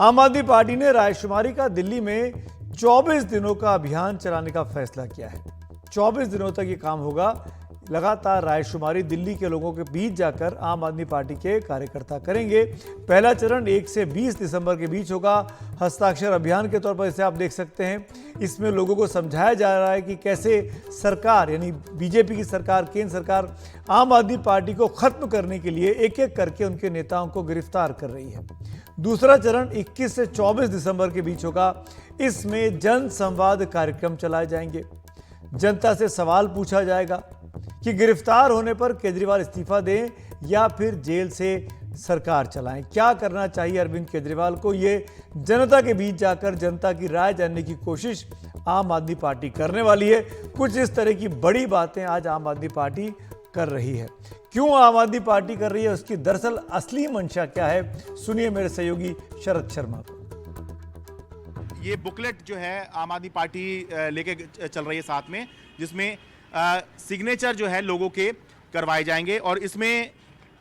आम आदमी पार्टी ने रायशुमारी का दिल्ली में 24 दिनों का अभियान चलाने का फैसला किया है। 24 दिनों तक ये काम होगा। लगातार रायशुमारी दिल्ली के लोगों के बीच जाकर आम आदमी पार्टी के कार्यकर्ता करेंगे। पहला चरण 1 से 20 दिसंबर के बीच होगा। हस्ताक्षर अभियान के तौर पर इसे आप देख सकते हैं। इसमें लोगों को समझाया जा रहा है कि कैसे सरकार यानी बीजेपी की सरकार, केंद्र सरकार आम आदमी पार्टी को खत्म करने के लिए एक एक करके उनके नेताओं को गिरफ्तार कर रही है। दूसरा चरण 21 से 24 दिसंबर के बीच होगा। इसमें जन संवाद कार्यक्रम चलाए जाएंगे। जनता से सवाल पूछा जाएगा कि गिरफ्तार होने पर केजरीवाल इस्तीफा दें या फिर जेल से सरकार चलाएं। क्या करना चाहिए अरविंद केजरीवाल को, ये जनता के बीच जाकर जनता की राय जानने की कोशिश आम आदमी पार्टी करने वाली है। कुछ इस तरह की बड़ी बातें आज आम आदमी पार्टी कर रही है। क्यों आम आदमी पार्टी कर रही है, उसकी दरअसल असली मंशा क्या है, सुनिए मेरे सहयोगी शरद शर्मा को। ये बुकलेट जो है आम आदमी पार्टी लेके चल रही है साथ में, जिसमें सिग्नेचर जो है लोगों के करवाए जाएंगे और इसमें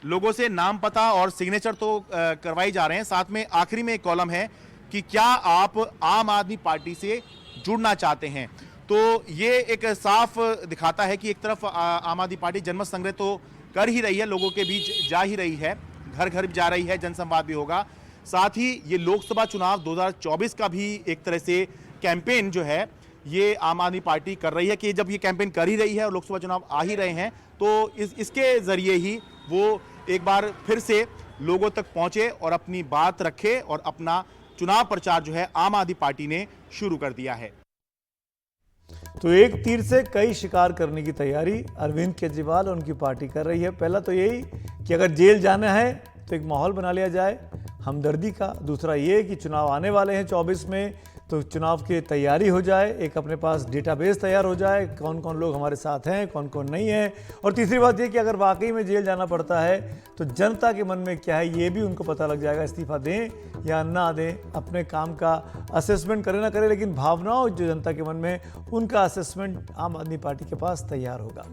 लोगों से नाम पता और सिग्नेचर तो करवाई जा रहे हैं। साथ में आखिरी में एक कॉलम है कि क्या आप आम आदमी पार्टी से जुड़ना चाहते हैं। तो ये एक साफ दिखाता है कि एक तरफ आम आदमी पार्टी जनमत संग्रह तो कर ही रही है, लोगों के बीच जा ही रही है, घर घर जा रही है, जनसंवाद भी होगा। साथ ही ये लोकसभा चुनाव 2024 का भी एक तरह से कैंपेन जो है ये आम आदमी पार्टी कर रही है कि जब ये कैंपेन कर ही रही है और लोकसभा चुनाव आ ही रहे हैं तो इसके जरिए ही वो एक बार फिर से लोगों तक पहुंचे और अपनी बात रखे और अपना चुनाव प्रचार जो है आम आदमी पार्टी ने शुरू कर दिया है। तो एक तीर से कई शिकार करने की तैयारी अरविंद केजरीवाल और उनकी पार्टी कर रही है। पहला तो यही कि अगर जेल जाना है तो एक माहौल बना लिया जाए हमदर्दी का। दूसरा ये कि चुनाव आने वाले हैं 24 में, तो चुनाव की तैयारी हो जाए, एक अपने पास डेटाबेस तैयार हो जाए, कौन कौन लोग हमारे साथ हैं, कौन कौन नहीं है। और तीसरी बात ये कि अगर वाकई में जेल जाना पड़ता है तो जनता के मन में क्या है ये भी उनको पता लग जाएगा। इस्तीफा दें या ना दें, अपने काम का असेसमेंट करें ना करें, लेकिन भावनाओं जो जनता के मन में, उनका असेसमेंट आम आदमी पार्टी के पास तैयार होगा।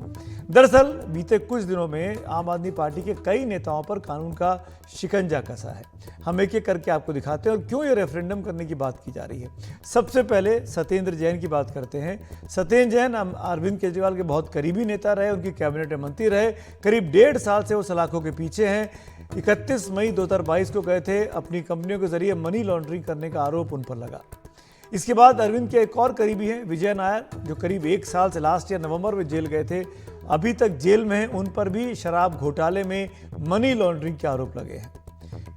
दरअसल बीते कुछ दिनों में आम आदमी पार्टी के कई नेताओं पर कानून का शिकंजा कसा है। हम एक एक करके आपको दिखाते हैं और क्यों ये रेफरेंडम करने की बात की जा रही है। सबसे पहले सत्येंद्र जैन की बात करते हैं। सत्येंद्र जैन अरविंद केजरीवाल के बहुत करीबी नेता रहे, उनकी कैबिनेट मंत्री रहे, करीब 1.5 साल से वो सलाखों के पीछे हैं। 31 मई 2022 को गए थे, अपनी कंपनियों के जरिए मनी लॉन्ड्रिंग करने का आरोप उन पर लगा। इसके बाद अरविंद के एक और करीबी हैं विजय नायर, जो करीब 1 साल से लास्ट ईयर नवंबर में जेल गए थे, अभी तक जेल में हैं। उन पर भी शराब घोटाले में मनी लॉन्ड्रिंग के आरोप लगे हैं।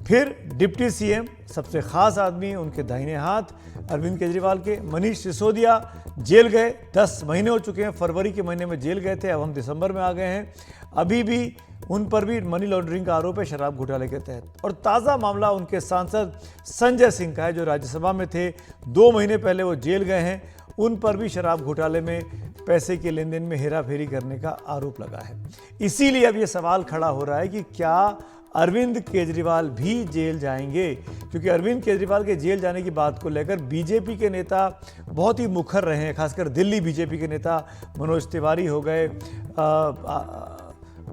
फिर डिप्टी सीएम, सबसे खास आदमी, उनके दाहिने हाथ अरविंद केजरीवाल के, मनीष सिसोदिया जेल गए, 10 महीने हो चुके हैं। फरवरी के महीने में जेल गए थे, अब हम दिसंबर में आ गए हैं। अभी भी उन पर भी मनी लॉन्ड्रिंग का आरोप है शराब घोटाले के तहत। और ताज़ा मामला उनके सांसद संजय सिंह का है, जो राज्यसभा में थे, 2 महीने पहले वो जेल गए हैं। उन पर भी शराब घोटाले में पैसे के लेन देन में हेरा फेरी करने का आरोप लगा है। इसीलिए अब ये सवाल खड़ा हो रहा है कि क्या अरविंद केजरीवाल भी जेल जाएंगे, क्योंकि अरविंद केजरीवाल के जेल जाने की बात को लेकर बीजेपी के नेता बहुत ही मुखर रहे हैं। खासकर दिल्ली बीजेपी के नेता मनोज तिवारी हो गए,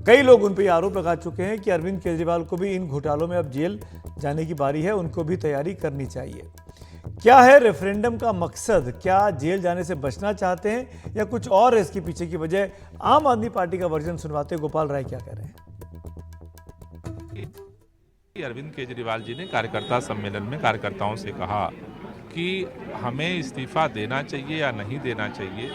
कई लोग उन पर आरोप लगा चुके हैं कि अरविंद केजरीवाल को भी इन घोटालों में अब जेल जाने की बारी है, उनको भी तैयारी करनी चाहिए। क्या है रेफरेंडम का मकसद? क्या जेल जाने से बचना चाहते हैं या कुछ और है इसके पीछे की वजह? आम आदमी पार्टी का वर्जन सुनवाते गोपाल राय क्या कह रहे हैं। अरविंद केजरीवाल जी ने कार्यकर्ता सम्मेलन में कार्यकर्ताओं से कहा कि हमें इस्तीफा देना चाहिए या नहीं देना चाहिए,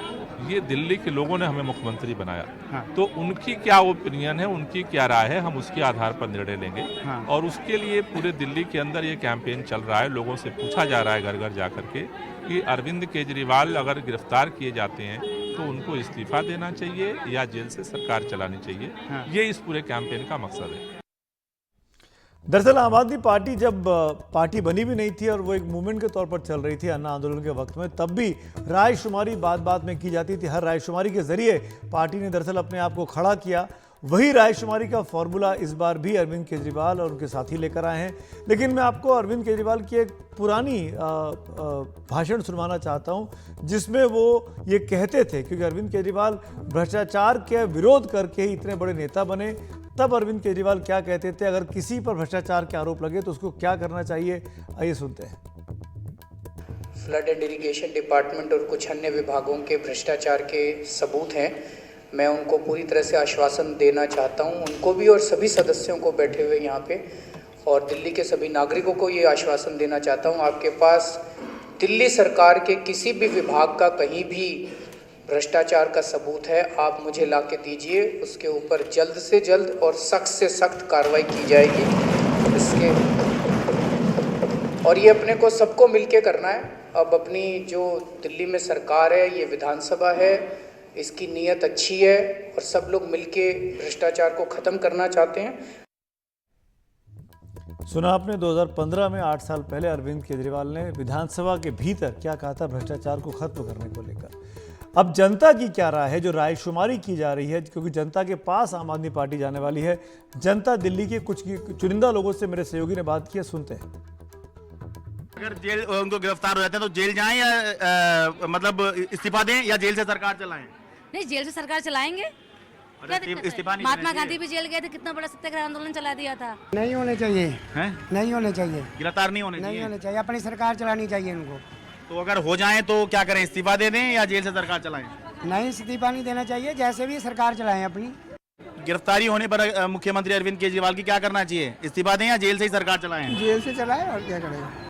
ये दिल्ली के लोगों ने हमें मुख्यमंत्री बनाया। हाँ। तो उनकी क्या ओपिनियन है, उनकी क्या राय है, हम उसके आधार पर निर्णय लेंगे। हाँ। और उसके लिए पूरे दिल्ली के अंदर ये कैंपेन चल रहा है, लोगों से पूछा जा रहा है घर घर जा करके कि अरविंद केजरीवाल अगर गिरफ्तार किए जाते हैं तो उनको इस्तीफा देना चाहिए या जेल से सरकार चलानी चाहिए। हाँ। ये इस पूरे कैंपेन का मकसद है। दरअसल आम आदमी पार्टी जब पार्टी बनी भी नहीं थी और वो एक मूवमेंट के तौर पर चल रही थी अन्ना आंदोलन के वक्त में, तब भी रायशुमारी बात बात में की जाती थी। हर रायशुमारी के जरिए पार्टी ने दरअसल अपने आप को खड़ा किया। वही रायशुमारी का फॉर्मूला इस बार भी अरविंद केजरीवाल और उनके साथी लेकर आए हैं। लेकिन मैं आपको अरविंद केजरीवाल की एक पुरानी भाषण सुनवाना चाहता हूं, जिसमें वो ये कहते थे, क्योंकि अरविंद केजरीवाल भ्रष्टाचार के विरोध करके ही इतने बड़े नेता बने, तब अरविंद केजरीवाल क्या कहते थे, अगर किसी पर भ्रष्टाचार के आरोप लगे तो उसको क्या करना चाहिए, आइए सुनते हैं। फ्लड एंड इरिगेशन डिपार्टमेंट और कुछ अन्य विभागों के भ्रष्टाचार के सबूत हैं। मैं उनको पूरी तरह से आश्वासन देना चाहता हूं, उनको भी और सभी सदस्यों को बैठे हुए यहाँ पे, और दिल्ली के सभी नागरिकों को ये आश्वासन देना चाहता हूं, आपके पास दिल्ली सरकार के किसी भी विभाग का कहीं भी भ्रष्टाचार का सबूत है, आप मुझे ला के दीजिए, उसके ऊपर जल्द से जल्द और सख्त से सख्त कार्रवाई की जाएगी। इसके और ये अपने को सबको मिलके करना है। अब अपनी जो दिल्ली में सरकार है, ये विधानसभा है, इसकी नीयत अच्छी है और सब लोग मिलके भ्रष्टाचार को ख़त्म करना चाहते हैं। सुना आपने 2015 में 8 साल पहले अरविंद केजरीवाल ने विधानसभा के भीतर क्या कहा था भ्रष्टाचार को खत्म करने को लेकर। अब जनता की क्या राय है, जो रायशुमारी की जा रही है, क्योंकि जनता के पास आम आदमी पार्टी जाने वाली है। जनता दिल्ली के कुछ चुनिंदा लोगों से मेरे सहयोगी ने बात की है, सुनते हैं। अगर जेल उनको गिरफ्तार हो जाते हैं तो जेल जाएं या मतलब इस्तीफा दें या जेल से सरकार चलाएं? नहीं, जेल से सरकार चलाएंगे। क्या दिक्कत है? इस्तीफा नहीं महात्मा देना गांधी भी जेल गए थे, कितना बड़ा सत्याग्रह आंदोलन चला दिया था। नहीं होने चाहिए, हैं? नहीं होने चाहिए, गिरफ्तार नहीं होने नहीं चाहिए। होने चाहिए, अपनी सरकार चलानी चाहिए इनको। तो अगर हो जाएं तो क्या करें, इस्तीफा दे दें या जेल से सरकार चलाएं? नहीं, इस्तीफा नहीं देना चाहिए, जैसे भी सरकार चलाएं अपनी। गिरफ्तारी होने पर मुख्यमंत्री अरविंद केजरीवाल की क्या करना चाहिए, इस्तीफा दें या जेल से ही सरकार चलाएं? जेल से चलाएं और क्या करें।